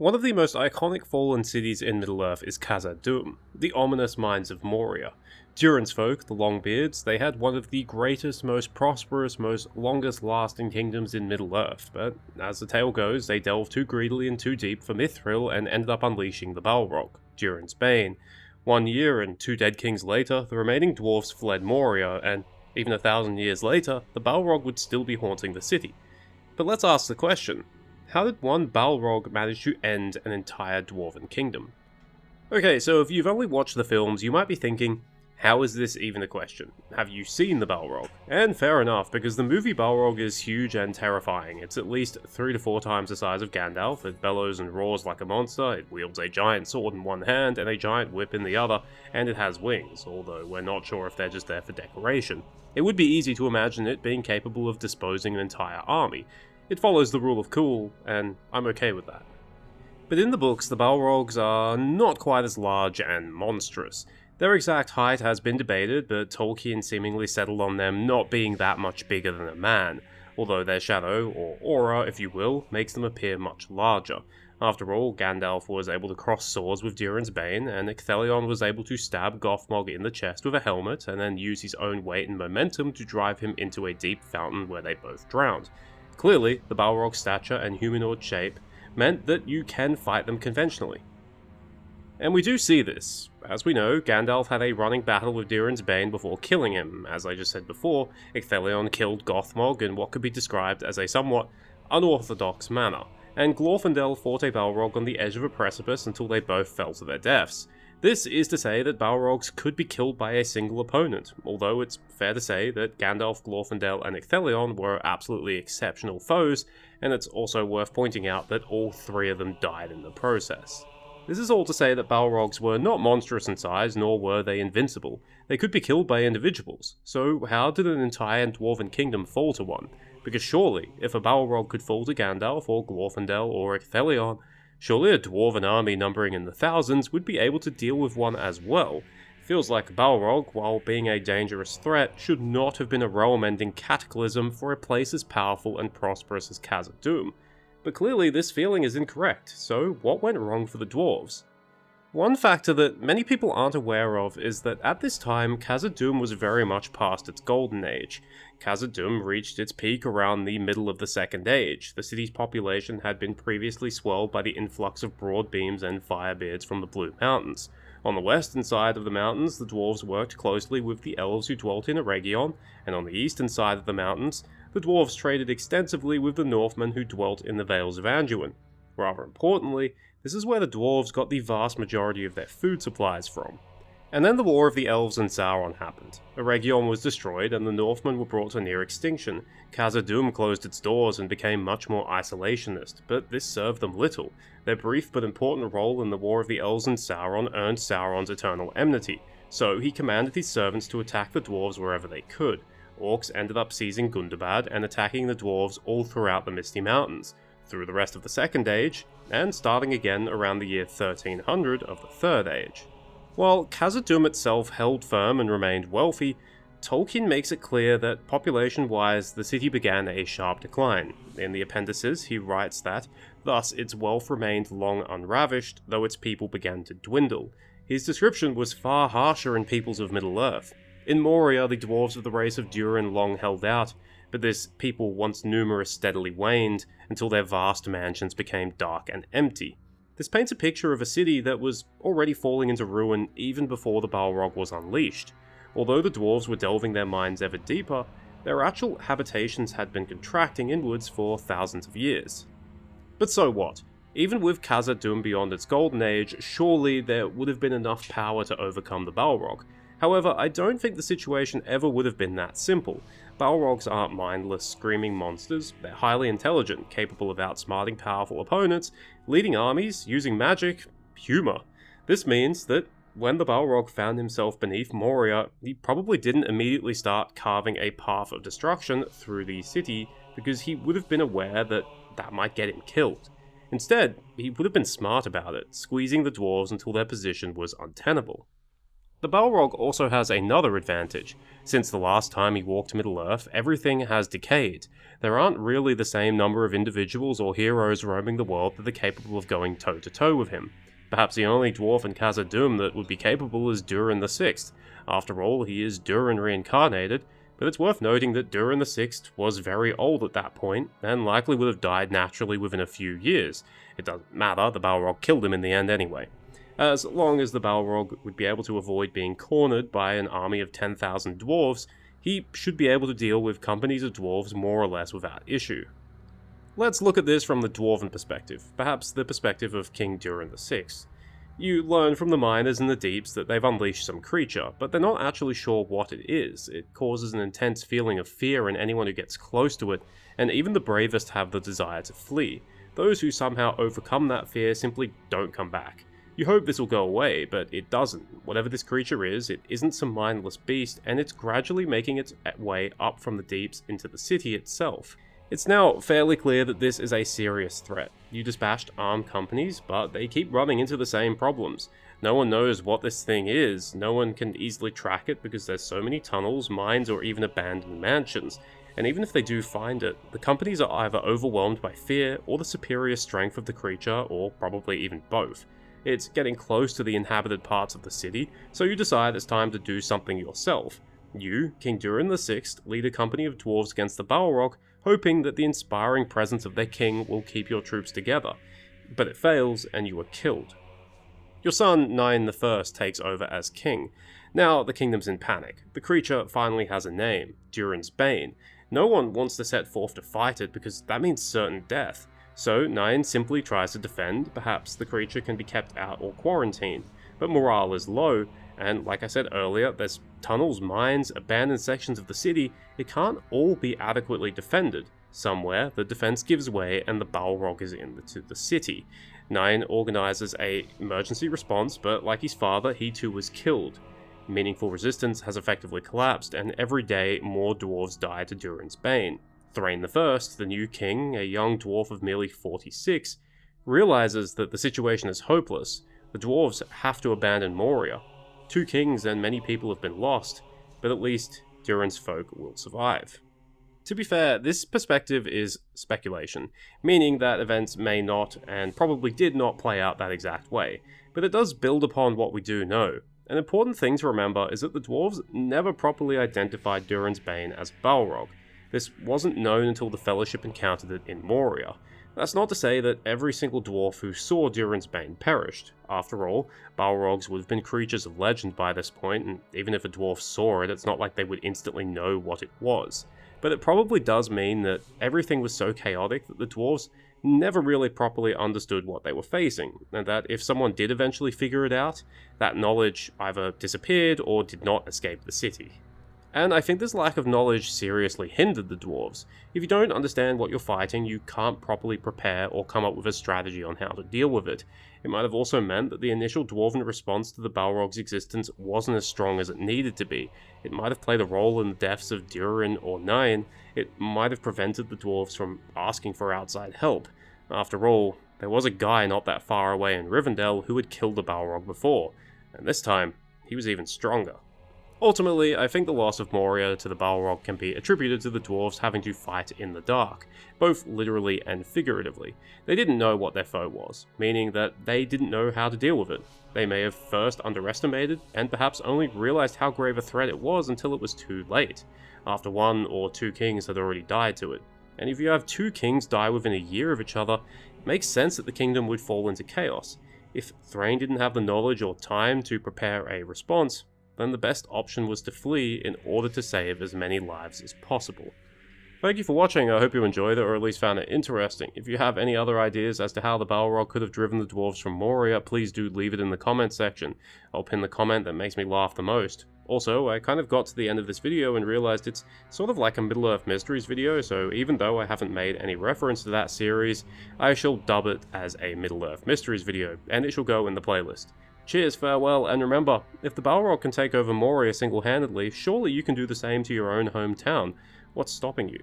One of the most iconic fallen cities in Middle-earth is Khazad-dûm, the ominous mines of Moria. Durin's folk, the Longbeards, they had one of the greatest, most prosperous, most longest-lasting kingdoms in Middle-earth, but as the tale goes, they delved too greedily and too deep for Mithril and ended up unleashing the Balrog, Durin's bane. 1 year and 2 dead kings later, the remaining dwarves fled Moria, and even 1,000 years later, the Balrog would still be haunting the city. But let's ask the question. How did one Balrog manage to end an entire Dwarven kingdom? Okay, so if you've only watched the films, you might be thinking, how is this even a question? Have you seen the Balrog? And fair enough, because the movie Balrog is huge and terrifying. It's at least 3 to 4 times the size of Gandalf, it bellows and roars like a monster, it wields a giant sword in one hand and a giant whip in the other, and it has wings, although we're not sure if they're just there for decoration. It would be easy to imagine it being capable of disposing an entire army. It follows the rule of cool, and I'm okay with that. But in the books, the Balrogs are not quite as large and monstrous. Their exact height has been debated, but Tolkien seemingly settled on them not being that much bigger than a man, although their shadow, or aura if you will, makes them appear much larger. After all, Gandalf was able to cross swords with Durin's bane, and Ecthelion was able to stab Gothmog in the chest with a helmet, and then use his own weight and momentum to drive him into a deep fountain where they both drowned. Clearly, the Balrog's stature and humanoid shape meant that you can fight them conventionally. And we do see this. As we know, Gandalf had a running battle with Durin's bane before killing him. As I just said before, Ecthelion killed Gothmog in what could be described as a somewhat unorthodox manner, and Glorfindel fought a Balrog on the edge of a precipice until they both fell to their deaths. This is to say that Balrogs could be killed by a single opponent, although it's fair to say that Gandalf, Glorfindel, and Ecthelion were absolutely exceptional foes, and it's also worth pointing out that all 3 of them died in the process. This is all to say that Balrogs were not monstrous in size, nor were they invincible. They could be killed by individuals, so how did an entire Dwarven kingdom fall to one? Because surely, if a Balrog could fall to Gandalf, or Glorfindel, or Ecthelion, surely a Dwarven army numbering in the thousands would be able to deal with one as well. Feels like Balrog, while being a dangerous threat, should not have been a realm-ending cataclysm for a place as powerful and prosperous as Khazad-dûm. But clearly this feeling is incorrect, so what went wrong for the dwarves? One factor that many people aren't aware of is that at this time, Khazad-dûm was very much past its golden age. Khazad-dûm reached its peak around the middle of the Second Age. The city's population had been previously swelled by the influx of Broadbeams and Firebeards from the Blue Mountains. On the western side of the mountains, the dwarves worked closely with the elves who dwelt in Eregion, and on the eastern side of the mountains, the dwarves traded extensively with the Northmen who dwelt in the Vales of Anduin. Rather importantly, this is where the dwarves got the vast majority of their food supplies from. And then the War of the Elves and Sauron happened. Eregion was destroyed and the Northmen were brought to near extinction. Khazad-dûm closed its doors and became much more isolationist, but this served them little. Their brief but important role in the War of the Elves and Sauron earned Sauron's eternal enmity, so he commanded his servants to attack the dwarves wherever they could. Orcs ended up seizing Gundabad and attacking the dwarves all throughout the Misty Mountains, through the rest of the Second Age, and starting again around the year 1300 of the Third Age. While Khazad-dûm itself held firm and remained wealthy, Tolkien makes it clear that population-wise the city began a sharp decline. In the appendices he writes that, thus its wealth remained long unravished, though its people began to dwindle. His description was far harsher in peoples of Middle-earth. In Moria the dwarves of the race of Durin long held out, but this people once numerous steadily waned, until their vast mansions became dark and empty. This paints a picture of a city that was already falling into ruin even before the Balrog was unleashed. Although the dwarves were delving their mines ever deeper, their actual habitations had been contracting inwards for thousands of years. But so what? Even with Khazad-dûm beyond its golden age, surely there would have been enough power to overcome the Balrog. However, I don't think the situation ever would have been that simple. Balrogs aren't mindless, screaming monsters. They're highly intelligent, capable of outsmarting powerful opponents, leading armies, using magic, humor. This means that when the Balrog found himself beneath Moria, he probably didn't immediately start carving a path of destruction through the city because he would have been aware that that might get him killed. Instead, he would have been smart about it, squeezing the dwarves until their position was untenable. The Balrog also has another advantage. Since the last time he walked Middle-earth, everything has decayed. There aren't really the same number of individuals or heroes roaming the world that are capable of going toe-to-toe with him. Perhaps the only dwarf in Khazad-dûm that would be capable is Durin VI. After all, he is Durin reincarnated, but it's worth noting that Durin VI was very old at that point, and likely would have died naturally within a few years. It doesn't matter, the Balrog killed him in the end anyway. As long as the Balrog would be able to avoid being cornered by an army of 10,000 dwarves, he should be able to deal with companies of dwarves more or less without issue. Let's look at this from the Dwarven perspective, perhaps the perspective of King Durin VI. You learn from the miners in the deeps that they've unleashed some creature, but they're not actually sure what it is. It causes an intense feeling of fear in anyone who gets close to it, and even the bravest have the desire to flee. Those who somehow overcome that fear simply don't come back. You hope this will go away, but it doesn't. Whatever this creature is, it isn't some mindless beast, and it's gradually making its way up from the deeps into the city itself. It's now fairly clear that this is a serious threat. You dispatched armed companies, but they keep running into the same problems. No one knows what this thing is, no one can easily track it because there's so many tunnels, mines, or even abandoned mansions. And even if they do find it, the companies are either overwhelmed by fear or the superior strength of the creature, or probably even both. It's getting close to the inhabited parts of the city, so you decide it's time to do something yourself. You, King Durin VI, lead a company of dwarves against the Balrog, hoping that the inspiring presence of their king will keep your troops together. But it fails, and you are killed. Your son, Nine I, takes over as king. Now the kingdom's in panic. The creature finally has a name, Durin's Bane. No one wants to set forth to fight it because that means certain death. So Nine simply tries to defend, perhaps the creature can be kept out or quarantined, but morale is low, and like I said earlier, there's tunnels, mines, abandoned sections of the city, it can't all be adequately defended. Somewhere, the defense gives way and the Balrog is into the city. Nine organizes an emergency response, but like his father, he too was killed. Meaningful resistance has effectively collapsed, and every day more dwarves die to Durin's Bane. Thrain I, the new king, a young dwarf of merely 46, realizes that the situation is hopeless. The dwarves have to abandon Moria. 2 kings and many people have been lost, but at least Durin's folk will survive. To be fair, this perspective is speculation, meaning that events may not and probably did not play out that exact way, but it does build upon what we do know. An important thing to remember is that the dwarves never properly identified Durin's Bane as Balrog. This wasn't known until the Fellowship encountered it in Moria. That's not to say that every single dwarf who saw Durin's Bane perished. After all, Balrogs would have been creatures of legend by this point, and even if a dwarf saw it, it's not like they would instantly know what it was. But it probably does mean that everything was so chaotic that the dwarves never really properly understood what they were facing, and that if someone did eventually figure it out, that knowledge either disappeared or did not escape the city. And I think this lack of knowledge seriously hindered the dwarves. If you don't understand what you're fighting, you can't properly prepare or come up with a strategy on how to deal with it. It might have also meant that the initial dwarven response to the Balrog's existence wasn't as strong as it needed to be. It might have played a role in the deaths of Durin or Nine. It might have prevented the dwarves from asking for outside help. After all, there was a guy not that far away in Rivendell who had killed the Balrog before, and this time, he was even stronger. Ultimately, I think the loss of Moria to the Balrog can be attributed to the dwarves having to fight in the dark, both literally and figuratively. They didn't know what their foe was, meaning that they didn't know how to deal with it. They may have first underestimated, and perhaps only realized how grave a threat it was until it was too late, after 1 or 2 kings had already died to it. And if you have 2 kings die within a year of each other, it makes sense that the kingdom would fall into chaos. If Thrain didn't have the knowledge or time to prepare a response, then the best option was to flee in order to save as many lives as possible. Thank you for watching, I hope you enjoyed it or at least found it interesting. If you have any other ideas as to how the Balrog could have driven the dwarves from Moria, please do leave it in the comment section. I'll pin the comment that makes me laugh the most. Also, I kind of got to the end of this video and realized it's sort of like a Middle-earth Mysteries video, so even though I haven't made any reference to that series, I shall dub it as a Middle-earth Mysteries video, and it shall go in the playlist. Cheers, farewell, and remember, if the Balrog can take over Moria single-handedly, surely you can do the same to your own hometown. What's stopping you?